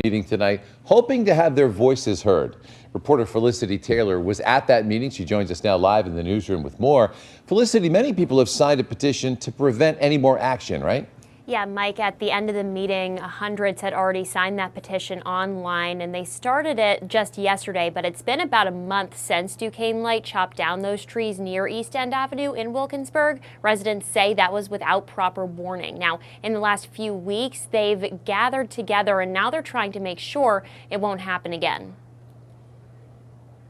meeting tonight, hoping to have their voices heard. Reporter Felicity Taylor was at that meeting. She joins us now live in the newsroom with more. Felicity, many people have signed a petition to prevent any more action, right? Yeah, Mike, at the end of the meeting, hundreds had already signed that petition online, and they started it just yesterday, but it's been about a month since Duquesne Light chopped down those trees near East End Avenue in Wilkinsburg. Residents say that was without proper warning. Now, in the last few weeks, they've gathered together, and now they're trying to make sure it won't happen again.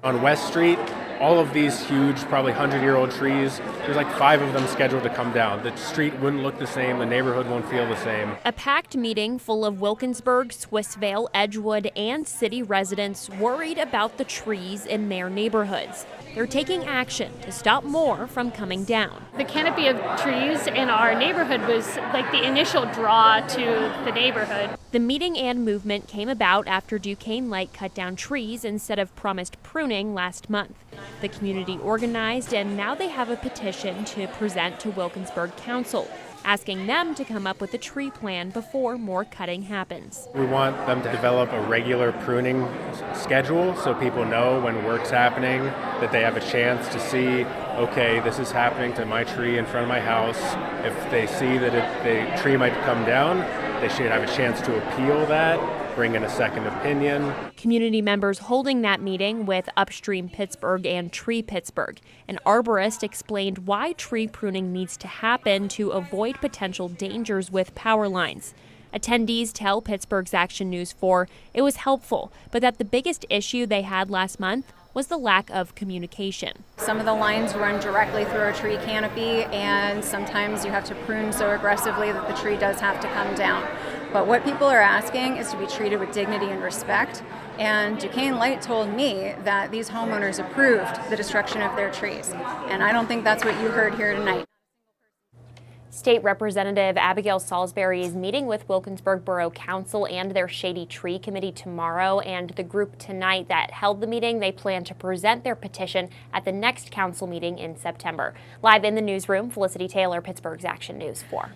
On West Street, all of these huge, probably 100-year-old trees, there's like 5 of them scheduled to come down. The street wouldn't look the same, the neighborhood won't feel the same. A packed meeting full of Wilkinsburg, Swissvale, Edgewood, and city residents worried about the trees in their neighborhoods. They're taking action to stop more from coming down. The canopy of trees in our neighborhood was like the initial draw to the neighborhood. The meeting and movement came about after Duquesne Light cut down trees instead of promised pruning last month. The community organized, and now they have a petition to present to Wilkinsburg Council, asking them to come up with a tree plan before more cutting happens. We want them to develop a regular pruning schedule so people know when work's happening, that they have a chance to see, okay, this is happening to my tree in front of my house. If they see that the tree might come down, they should have a chance to appeal that, bring in a second opinion. Community members holding that meeting with Upstream Pittsburgh and Tree Pittsburgh. An arborist explained why tree pruning needs to happen to avoid potential dangers with power lines. Attendees tell Pittsburgh's Action News 4 it was helpful, but that the biggest issue they had last month was the lack of communication. Some of the lines run directly through a tree canopy, and sometimes you have to prune so aggressively that the tree does have to come down. But what people are asking is to be treated with dignity and respect, and Duquesne Light told me that these homeowners approved the destruction of their trees, and I don't think that's what you heard here tonight. State Representative Abigail Salisbury is meeting with Wilkinsburg Borough Council and their Shady Tree Committee tomorrow, and the group tonight that held the meeting, they plan to present their petition at the next council meeting in September. Live in the newsroom, Felicity Taylor, Pittsburgh's Action News 4.